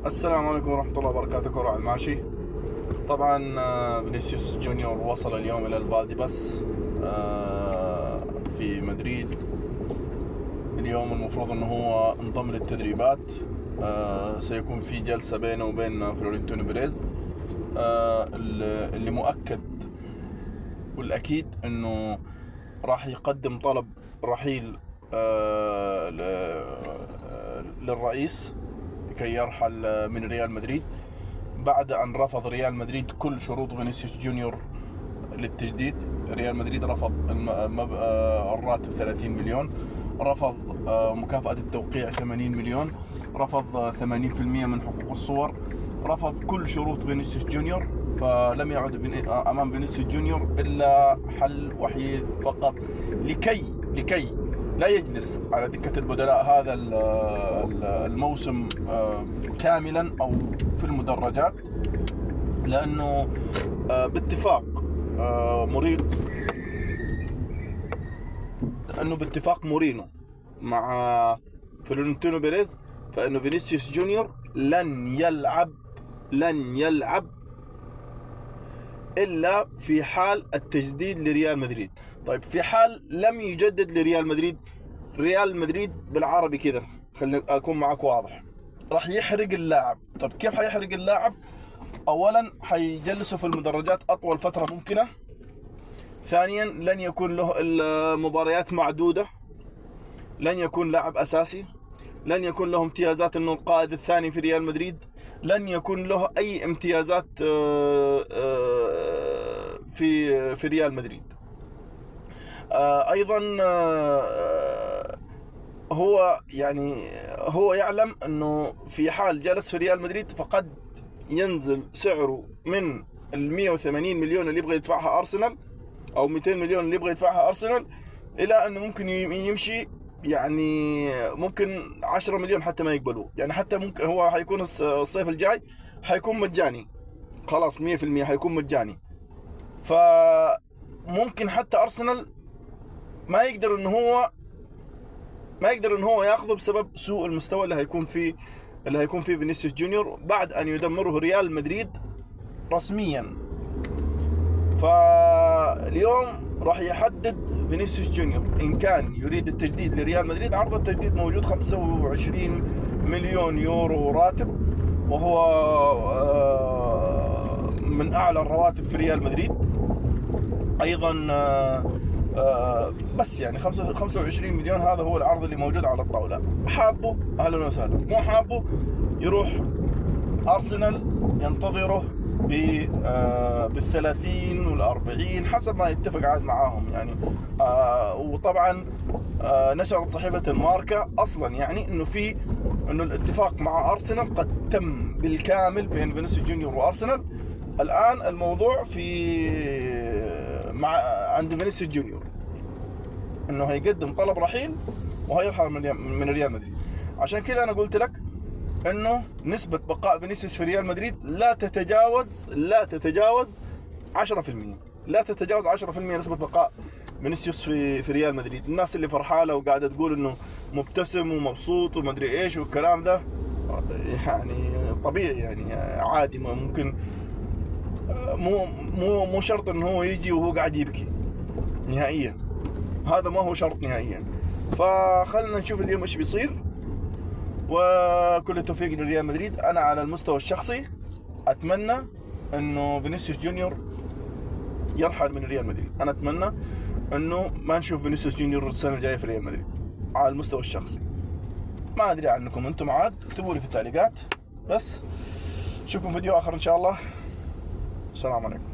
السلام عليكم ورحمة الله وبركاته. كرة على الماشي. طبعا فينيسيوس جونيور وصل اليوم إلى الفالديباس في مدريد. اليوم المفروض أنه هو انضم للتدريبات. سيكون في جلسة بينه وبين فلورنتينو بيريز. اللي مؤكد والأكيد أنه راح يقدم طلب رحيل للرئيس لكي يرحل من ريال مدريد، بعد أن رفض ريال مدريد كل شروط فينيسيوس جونيور للتجديد. ريال مدريد رفض الراتب 30 مليون، رفض مكافأة التوقيع 80 مليون، رفض 80% من حقوق الصور، رفض كل شروط فينيسيوس جونيور. فلم يعد أمام فينيسيوس جونيور إلا حل وحيد فقط لكي لا يجلس على دكة البدلاء هذا الموسم كاملا أو في المدرجات، لأنه باتفاق مورينو مع فلورنتينو بيريز، فإنه فينيسيوس جونيور لن يلعب إلا في حال التجديد لريال مدريد. طيب في حال لم يجدد لريال مدريد، ريال مدريد بالعربي كذا خليني أكون معك واضح، راح يحرق اللاعب. طيب كيف حيحرق اللاعب؟ أولا حيجلسه في المدرجات أطول فترة ممكنة. ثانيا لن يكون له المباريات معدودة، لن يكون لاعب أساسي، لن يكون له امتيازات أنه القائد الثاني في ريال مدريد، لن يكون له أي امتيازات في ريال مدريد. أيضا هو يعلم أنه في حال جلس في ريال مدريد فقد ينزل سعره من 180 مليون اللي يبغى يدفعها أرسنال أو 200 مليون اللي يبغى يدفعها أرسنال، إلى أنه ممكن يمشي، يعني ممكن 10 مليون حتى ما يقبلوه. يعني حتى ممكن هو حيكون الصيف الجاي حيكون مجاني خلاص 100% حيكون مجاني. فممكن حتى أرسنال ما يقدر ان هو ياخذه بسبب سوء المستوى اللي هيكون فيه فينيسيوس جونيور بعد ان يدمره ريال مدريد رسميا. فاليوم راح يحدد فينيسيوس جونيور ان كان يريد التجديد لريال مدريد. عرض التجديد موجود 25 مليون يورو راتب، وهو من اعلى الرواتب في ريال مدريد. ايضا بس يعني 25 مليون هذا هو العرض اللي موجود على الطاولة. حابه أهلا وسهلا، مو حابه يروح أرسنال ينتظره بال30 وال40 حسب ما يتفق عاد معاهم يعني. وطبعا نشرت صحيفة الماركا أصلا يعني إنه الاتفاق مع أرسنال قد تم بالكامل بين فينيسيوس جونيور وأرسنال. الآن الموضوع عند فينيسيوس جونيور انه هيقدم طلب رحيل وهيرحل من ريال مدريد. عشان كذا انا قلت لك انه نسبة بقاء فينيسيوس في ريال مدريد لا تتجاوز 10%. لا تتجاوز 10% نسبة بقاء فينيسيوس في ريال مدريد. الناس اللي فرحانة وقاعدة تقول انه مبتسم ومبسوط وما ادري ايش والكلام ده يعني طبيعي، يعني عادي. ما ممكن مو شرط انه هو يجي وهو قاعد يبكي نهائيا، هذا ما هو شرط نهائيا. فخلنا نشوف اليوم ايش بيصير، وكل التوفيق لريال مدريد. انا على المستوى الشخصي اتمنى انه فينيسيوس جونيور يرحل من ريال مدريد. انا اتمنى انه ما نشوف فينيسيوس جونيور السنه الجايه في ريال مدريد على المستوى الشخصي. ما ادري عنكم انتم، عاد اكتبوا لي في التعليقات. بس اشوفكم فيديو اخر ان شاء الله. السلام عليكم.